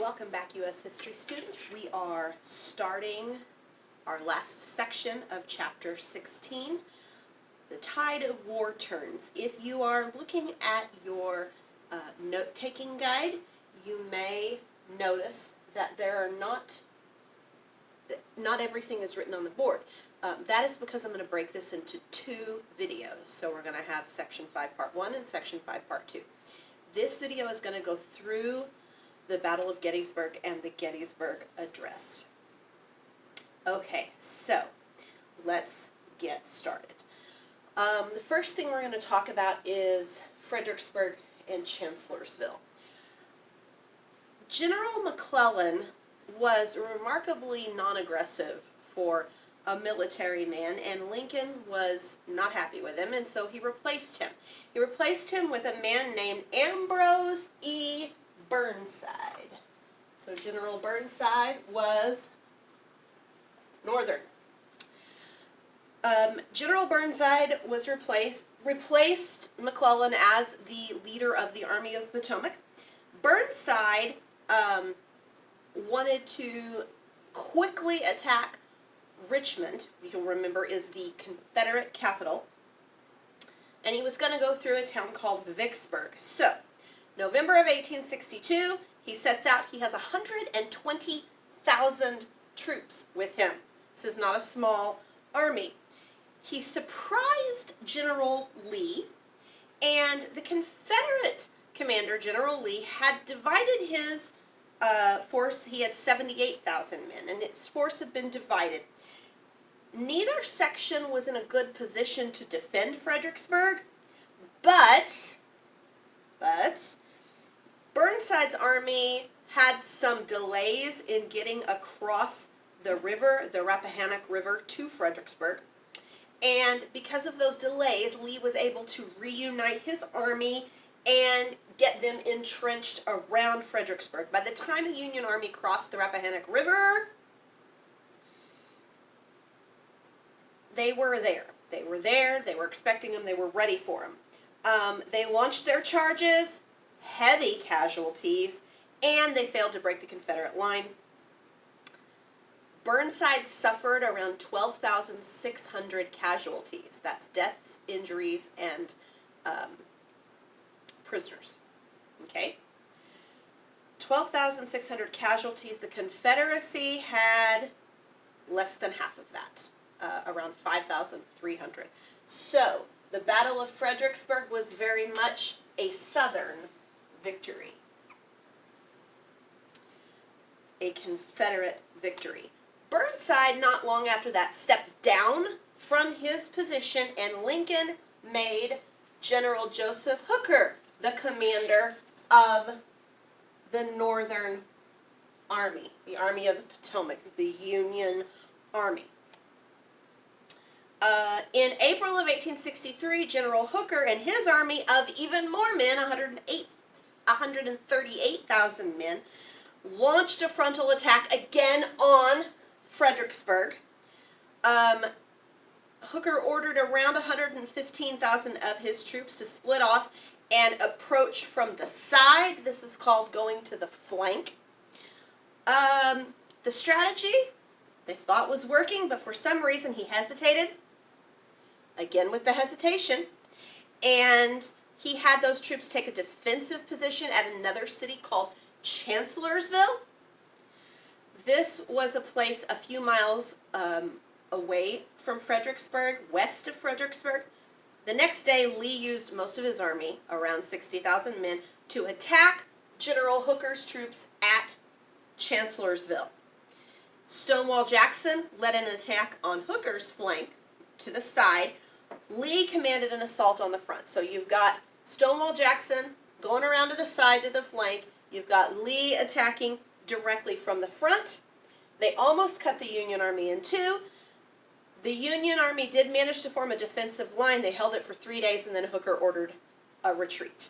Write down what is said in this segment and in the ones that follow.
Welcome back, U.S. History students. We are starting our last section of Chapter 16, The Tide of War Turns. If you are looking at your note-taking guide, you may notice that there are not everything is written on the board. That is because I'm going to break this into two videos. So we're going to have Section 5 Part 1 and Section 5 Part 2. This video is going to go through the Battle of Gettysburg and the Gettysburg Address. Okay, so let's get started. The first thing we're going to talk about is Fredericksburg and Chancellorsville. General McClellan was remarkably non-aggressive for a military man, and Lincoln was not happy with him, and so he replaced him. He replaced him with a man named Ambrose E. Burnside. So General Burnside was Northern. General Burnside was replaced McClellan as the leader of the Army of the Potomac. Burnside wanted to quickly attack Richmond, you'll remember, is the Confederate capital, and he was going to go through a town called Vicksburg. So, November of 1862, he sets out. He has 120,000 troops with him. This is not a small army. He surprised General Lee, and the Confederate commander, General Lee, had divided his force. He had 78,000 men, and his force had been divided. Neither section was in a good position to defend Fredericksburg, but Burnside's army had some delays in getting across the river, the Rappahannock River, to Fredericksburg. And because of those delays, Lee was able to reunite his army and get them entrenched around Fredericksburg. By the time the Union Army crossed the Rappahannock River, they were there. They were there. They were expecting them. They were ready for them. They launched their charges, heavy casualties, and they failed to break the Confederate line. Burnside suffered around 12,600 casualties. That's deaths, injuries, and prisoners. Okay? 12,600 casualties. The Confederacy had less than half of that, around 5,300. So, the Battle of Fredericksburg was very much a Southern victory. A Confederate victory. Burnside, not long after that, stepped down from his position, and Lincoln made General Joseph Hooker the commander of the Northern Army, the Army of the Potomac, the Union Army. In April of 1863, General Hooker and his army of even more men, 138,000 men, launched a frontal attack again on Fredericksburg. Hooker ordered around 115,000 of his troops to split off and approach from the side. This is called going to the flank. The strategy they thought was working, but for some reason he hesitated. Again with the hesitation. And he had those troops take a defensive position at another city called Chancellorsville. This was a place a few miles away from Fredericksburg, west of Fredericksburg. The next day, Lee used most of his army, around 60,000 men, to attack General Hooker's troops at Chancellorsville. Stonewall Jackson led an attack on Hooker's flank to the side. Lee commanded an assault on the front. So you've got Stonewall Jackson going around to the side to the flank. You've got Lee attacking directly from the front. They almost cut the Union Army in two. The Union Army did manage to form a defensive line. They held it for 3 days, and then Hooker ordered a retreat.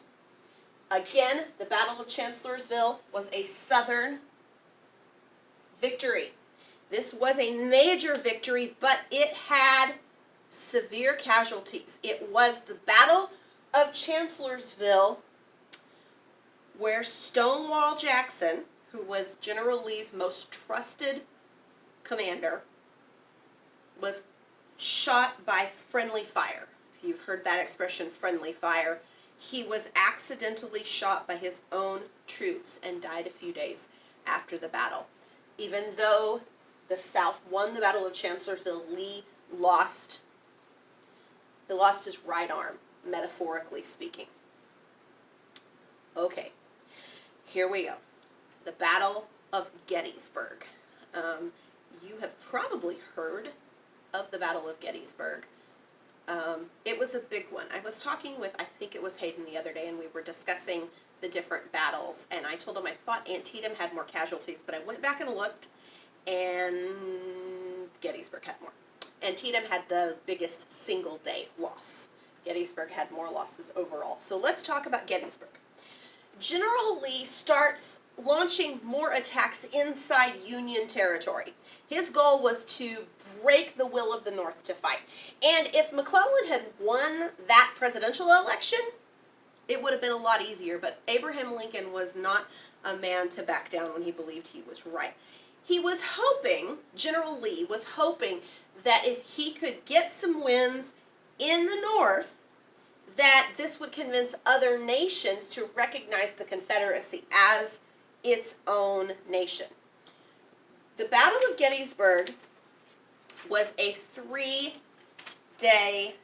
Again, the Battle of Chancellorsville was a Southern victory. This was a major victory, but it had severe casualties. It was the Battle of Chancellorsville where Stonewall Jackson, who was General Lee's most trusted commander, was shot by friendly fire. If you've heard that expression, friendly fire, he was accidentally shot by his own troops and died a few days after the battle. Even though the South won the Battle of Chancellorsville, Lee lost his right arm, metaphorically speaking. Okay, here we go. The Battle of Gettysburg. You have probably heard of the Battle of Gettysburg. It was a big one. I was talking with, I think it was Hayden the other day, and we were discussing the different battles, and I told him I thought Antietam had more casualties, but I went back and looked, and Gettysburg had more. Antietam had the biggest single day loss. Gettysburg had more losses overall. So let's talk about Gettysburg. General Lee starts launching more attacks inside Union territory. His goal was to break the will of the North to fight. And if McClellan had won that presidential election, it would have been a lot easier, but Abraham Lincoln was not a man to back down when he believed he was right. He was hoping, General Lee was hoping, that if he could get some wins in the North, that this would convince other nations to recognize the Confederacy as its own nation. The Battle of Gettysburg was a 3-day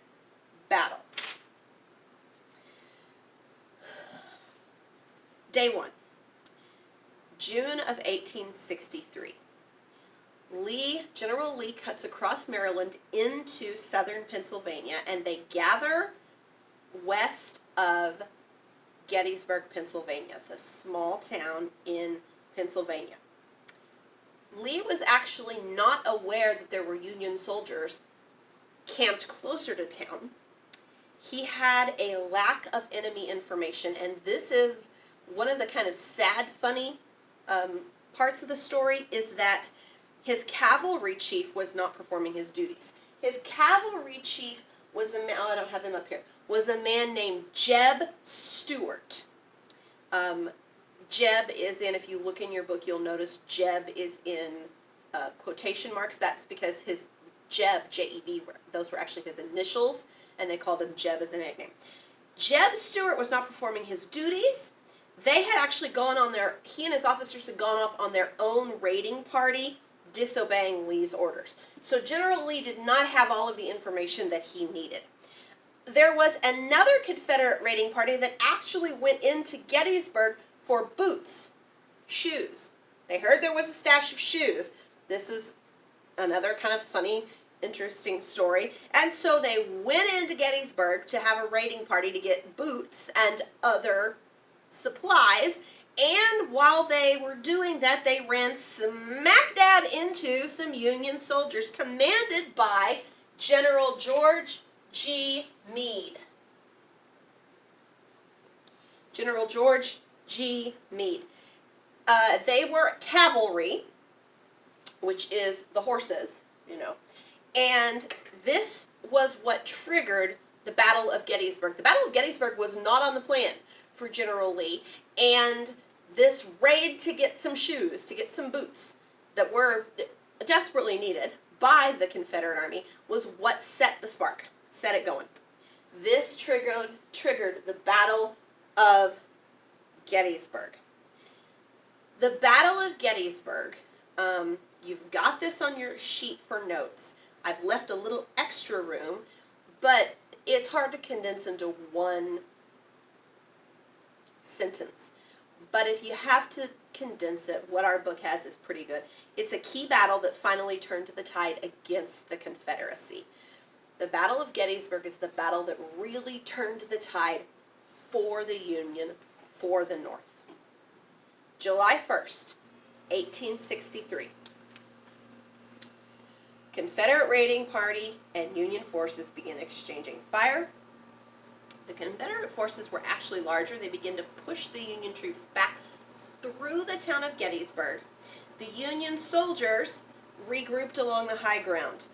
battle. Day 1, June of 1863. General Lee cuts across Maryland into southern Pennsylvania, and they gather west of Gettysburg, Pennsylvania. It's a small town in Pennsylvania. Lee was actually not aware that there were Union soldiers camped closer to town. He had a lack of enemy information, and this is one of the kind of sad, funny parts of the story, is that his cavalry chief was not performing his duties. His cavalry chief was a man, I don't have him up here, was a man named Jeb Stuart. Jeb is in, if you look in your book, you'll notice Jeb is in quotation marks. That's because his Jeb, J-E-B, those were actually his initials, and they called him Jeb as a nickname. Jeb Stuart was not performing his duties. They had actually gone on he and his officers had gone off on their own raiding party, disobeying Lee's orders. So General Lee did not have all of the information that he needed. There was another Confederate raiding party that actually went into Gettysburg for boots, shoes. They heard there was a stash of shoes. This is another kind of funny, interesting story. And so they went into Gettysburg to have a raiding party to get boots and other supplies. And while they were doing that, they ran smack dab into some Union soldiers commanded by General George G. Meade. General George G. Meade. They were cavalry, which is the horses, and this was what triggered the Battle of Gettysburg. The Battle of Gettysburg was not on the plan for General Lee, and this raid to get some shoes, to get some boots that were desperately needed by the Confederate Army was what set the spark, set it going. This triggered the Battle of Gettysburg. The Battle of Gettysburg, you've got this on your sheet for notes. I've left a little extra room, but it's hard to condense into one sentence. But if you have to condense it, what our book has is pretty good. It's a key battle that finally turned the tide against the Confederacy. The Battle of Gettysburg is the battle that really turned the tide for the Union, for the North. July 1st, 1863. Confederate raiding party and Union forces begin exchanging fire. The Confederate forces were actually larger. They began to push the Union troops back through the town of Gettysburg. The Union soldiers regrouped along the high ground.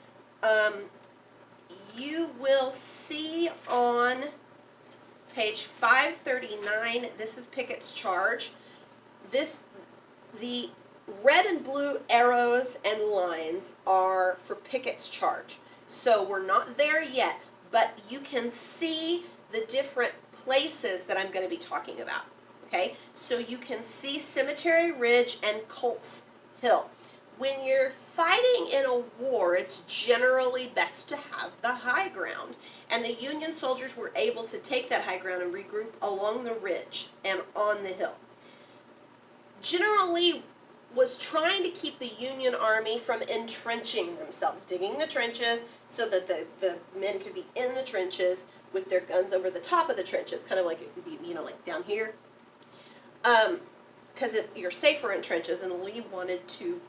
You will see on page 539, this is Pickett's charge. The red and blue arrows and lines are for Pickett's charge. So we're not there yet, but you can see the different places that I'm going to be talking about. Okay, so you can see Cemetery Ridge and Culp's Hill. When you're fighting in a war, it's generally best to have the high ground. And the Union soldiers were able to take that high ground and regroup along the ridge and on the hill. General Lee was trying to keep the Union Army from entrenching themselves, digging the trenches so that the men could be in the trenches with their guns over the top of the trenches, kind of like it would be, you know, like down here. Because you're safer in trenches, and Lee wanted to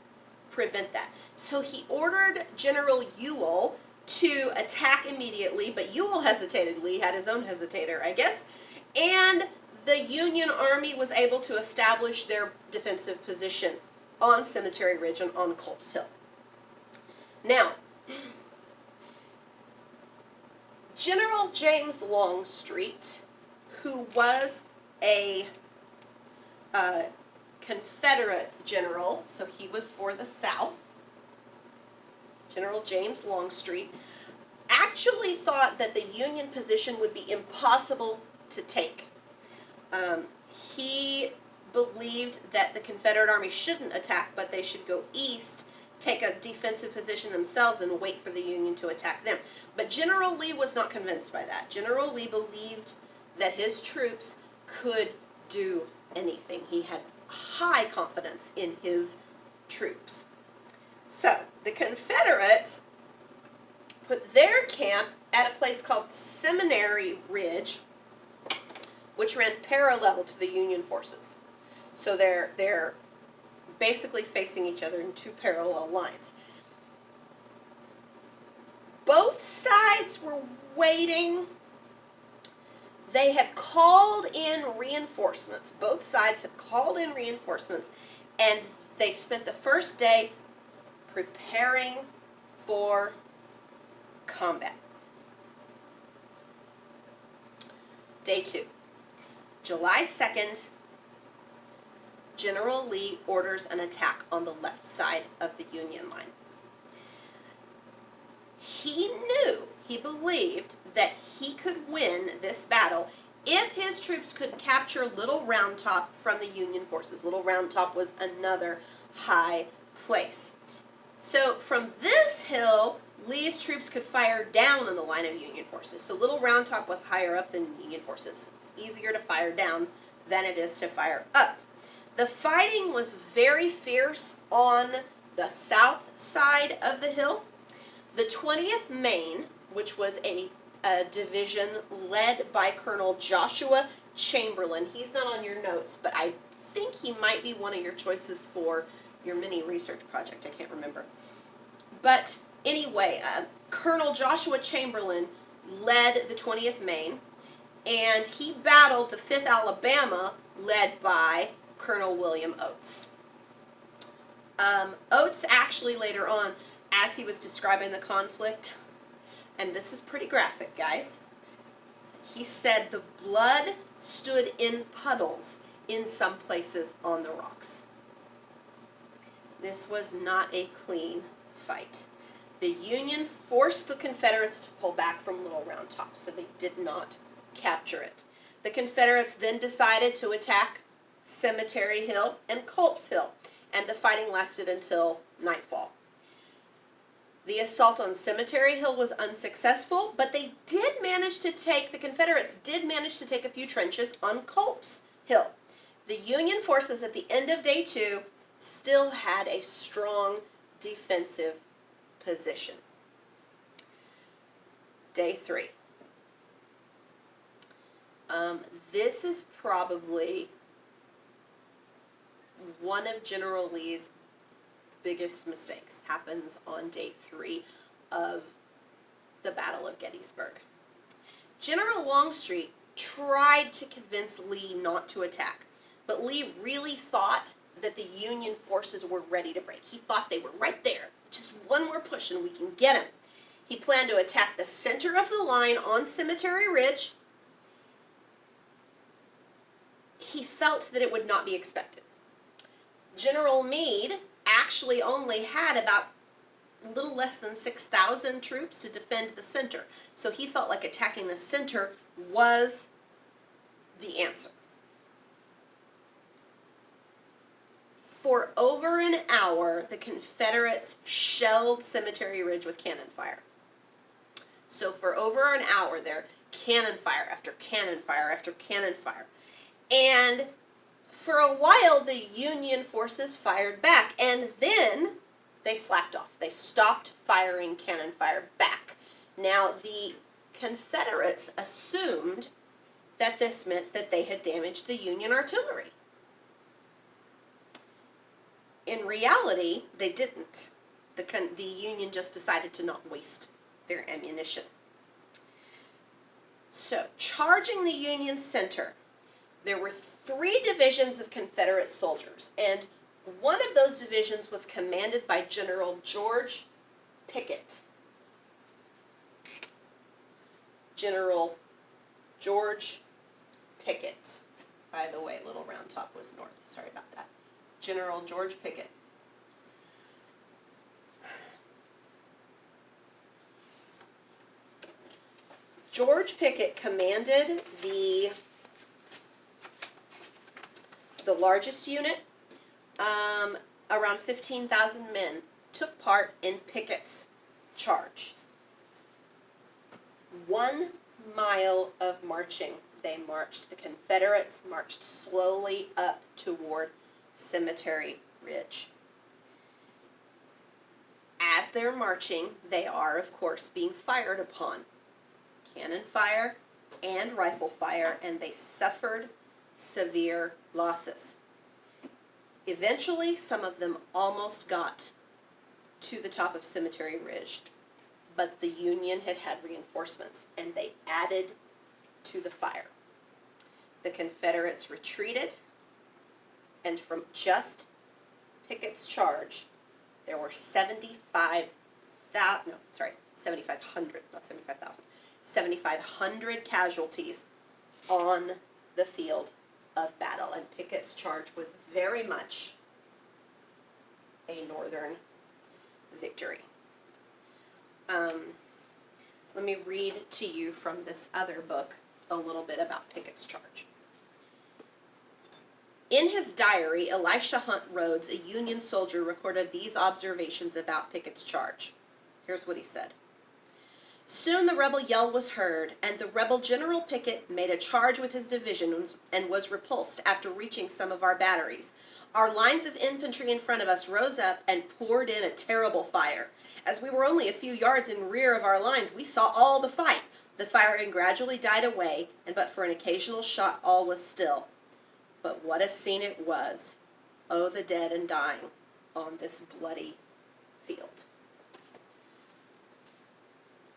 prevent that. So he ordered General Ewell to attack immediately, but Ewell hesitated. Lee had his own hesitator, I guess. And the Union Army was able to establish their defensive position on Cemetery Ridge and on Culp's Hill. Now, General James Longstreet, who was a Confederate general, so he was for the South, General James Longstreet, actually thought that the Union position would be impossible to take. He believed that the Confederate Army shouldn't attack, but they should go east, take a defensive position themselves, and wait for the Union to attack them. But General Lee was not convinced by that. General Lee believed that his troops could do anything. He had high confidence in his troops. So, the Confederates put their camp at a place called Seminary Ridge, which ran parallel to the Union forces. So they're basically facing each other in two parallel lines. Both sides were waiting. They had called in reinforcements. Both sides had called in reinforcements, and they spent the first day preparing for combat. Day 2. July 2nd, General Lee orders an attack on the left side of the Union line. He believed that he could win this battle if his troops could capture Little Round Top from the Union forces. Little Round Top was another high place. So from this hill, Lee's troops could fire down on the line of Union forces. So Little Round Top was higher up than Union forces. It's easier to fire down than it is to fire up. The fighting was very fierce on the south side of the hill. The 20th Maine, which was a division led by Colonel Joshua Chamberlain. He's not on your notes, but I think he might be one of your choices for your mini research project. I can't remember. But anyway, Colonel Joshua Chamberlain led the 20th Maine, and he battled the 5th Alabama, led by Colonel William Oates. Oates actually later on, as he was describing the conflict, and this is pretty graphic, guys, he said the blood stood in puddles in some places on the rocks. This was not a clean fight. The Union forced the Confederates to pull back from Little Round Top, so they did not capture it. The Confederates then decided to attack Cemetery Hill and Culp's Hill, and the fighting lasted until nightfall. The assault on Cemetery Hill was unsuccessful, but the Confederates did manage to take a few trenches on Culp's Hill. The Union forces at the end of Day 2 still had a strong defensive position. Day 3. This is probably one of General Lee's biggest mistakes. Happens on Day 3 of the Battle of Gettysburg. General Longstreet tried to convince Lee not to attack, but Lee really thought that the Union forces were ready to break. He thought they were right there. Just one more push and we can get him. He planned to attack the center of the line on Cemetery Ridge. He felt that it would not be expected. General Meade actually only had about a little less than 6,000 troops to defend the center. So he felt like attacking the center was the answer. For over an hour, the Confederates shelled Cemetery Ridge with cannon fire. So for over an hour there, cannon fire after cannon fire after cannon fire. And for a while, the Union forces fired back, and then they slacked off. They stopped firing cannon fire back. Now, the Confederates assumed that this meant that they had damaged the Union artillery. In reality, they didn't. The Union just decided to not waste their ammunition. So, charging the Union center, there were 3 divisions of Confederate soldiers, and one of those divisions was commanded by General George Pickett. General George Pickett. By the way, Little Round Top was north. Sorry about that. General George Pickett. George Pickett commanded the largest unit. Around 15,000 men took part in Pickett's charge. 1 mile of marching they marched. The Confederates marched slowly up toward Cemetery Ridge. As they're marching, they are, of course, being fired upon. Cannon fire and rifle fire, and they suffered severe losses. Eventually, some of them almost got to the top of Cemetery Ridge, but the Union had reinforcements, and they added to the fire. The Confederates retreated, and from just Pickett's charge, there were 7,500, not 75,000, 7,500 casualties on the field of battle, and Pickett's charge was very much a Northern victory. Let me read to you from this other book a little bit about Pickett's charge. In his diary, Elisha Hunt Rhodes, a Union soldier, recorded these observations about Pickett's charge. Here's what he said. Soon the rebel yell was heard, and the rebel General Pickett made a charge with his division and was repulsed after reaching some of our batteries. Our lines of infantry in front of us rose up and poured in a terrible fire. As we were only a few yards in rear of our lines, we saw all the fight. The firing gradually died away, and but for an occasional shot, all was still. But what a scene it was. Oh, the dead and dying on this bloody field.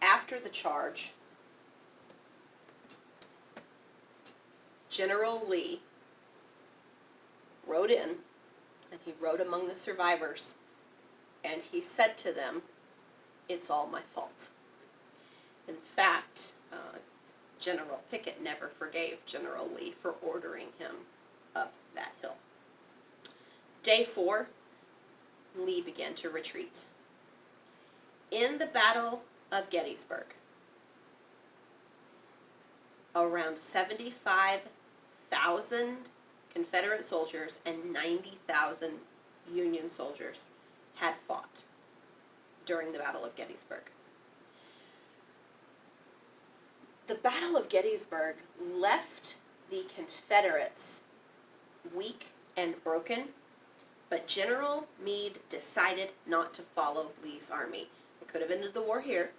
After the charge, General Lee rode in, and he rode among the survivors, and he said to them, "It's all my fault." In fact, General Pickett never forgave General Lee for ordering him up that hill. Day 4, Lee began to retreat. In the Battle of Gettysburg, around 75,000 Confederate soldiers and 90,000 Union soldiers had fought during the Battle of Gettysburg. The Battle of Gettysburg left the Confederates weak and broken, but General Meade decided not to follow Lee's army. It could have ended the war here,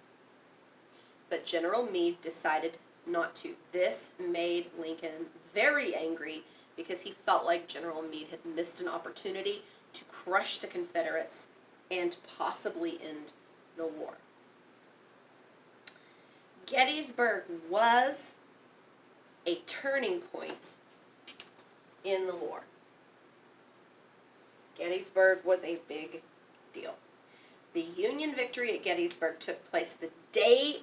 but General Meade decided not to. This made Lincoln very angry because he felt like General Meade had missed an opportunity to crush the Confederates and possibly end the war. Gettysburg was a turning point in the war. Gettysburg was a big deal. The Union victory at Gettysburg took place the day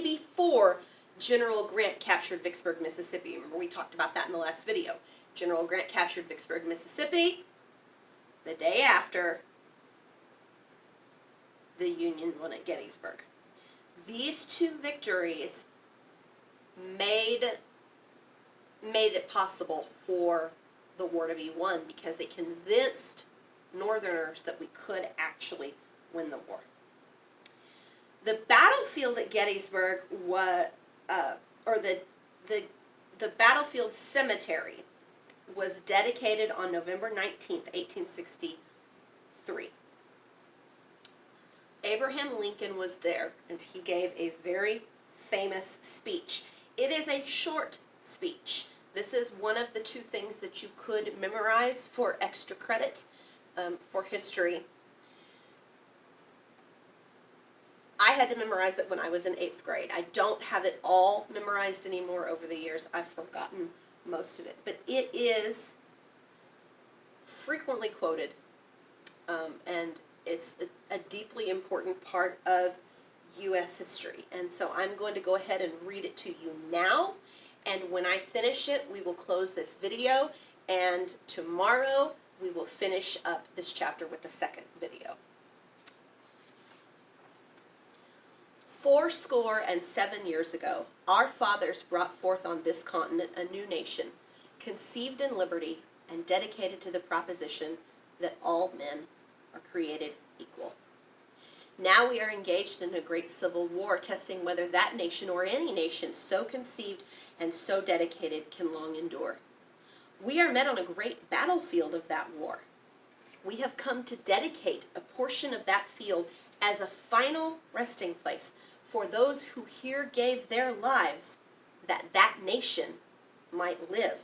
before General Grant captured Vicksburg, Mississippi. Remember, we talked about that in the last video. General Grant captured Vicksburg, Mississippi. the day after the Union won at Gettysburg. These two victories made it possible for the war to be won because they convinced Northerners that we could actually win the war. The battlefield at Gettysburg was, the battlefield cemetery was dedicated on November 19th, 1863. Abraham Lincoln was there, and he gave a very famous speech. It is a short speech. This is one of the two things that you could memorize for extra credit for history. I had to memorize it when I was in 8th grade. I don't have it all memorized anymore over the years. I've forgotten most of it. But it is frequently quoted, and it's a deeply important part of U.S. history. And so I'm going to go ahead and read it to you now. And when I finish it, we will close this video. And tomorrow, we will finish up this chapter with the second video. fourscore and 7 years ago, our fathers brought forth on this continent a new nation, conceived in liberty and dedicated to the proposition that all men are created equal. Now we are engaged in a great civil war, testing whether that nation or any nation so conceived and so dedicated can long endure. We are met on a great battlefield of that war. We have come to dedicate a portion of that field as a final resting place for those who here gave their lives that that nation might live.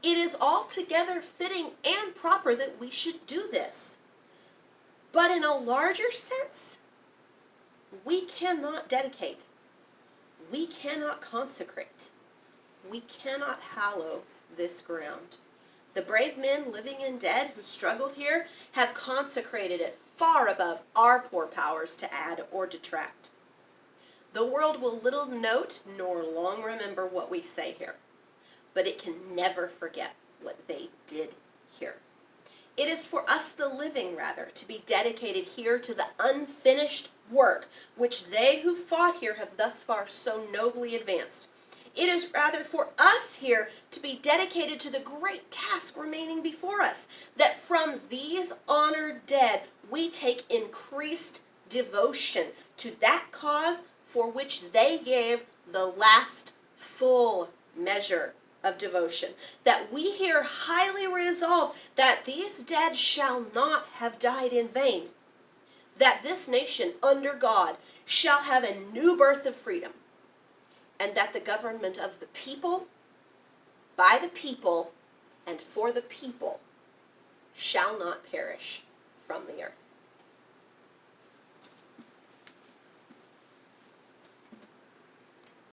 It is altogether fitting and proper that we should do this. But in a larger sense, we cannot dedicate, we cannot consecrate, we cannot hallow this ground. The brave men, living and dead, who struggled here have consecrated it far above our poor powers to add or detract. The world will little note nor long remember what we say here, but it can never forget what they did here. It is for us, the living, rather, to be dedicated here to the unfinished work which they who fought here have thus far so nobly advanced. It is rather for us here to be dedicated to the great task remaining before us, that from these honored dead we take increased devotion to that cause for which they gave the last full measure of devotion, that we here highly resolve that these dead shall not have died in vain, that this nation under God shall have a new birth of freedom, and that the government of the people, by the people, and for the people shall not perish from the earth.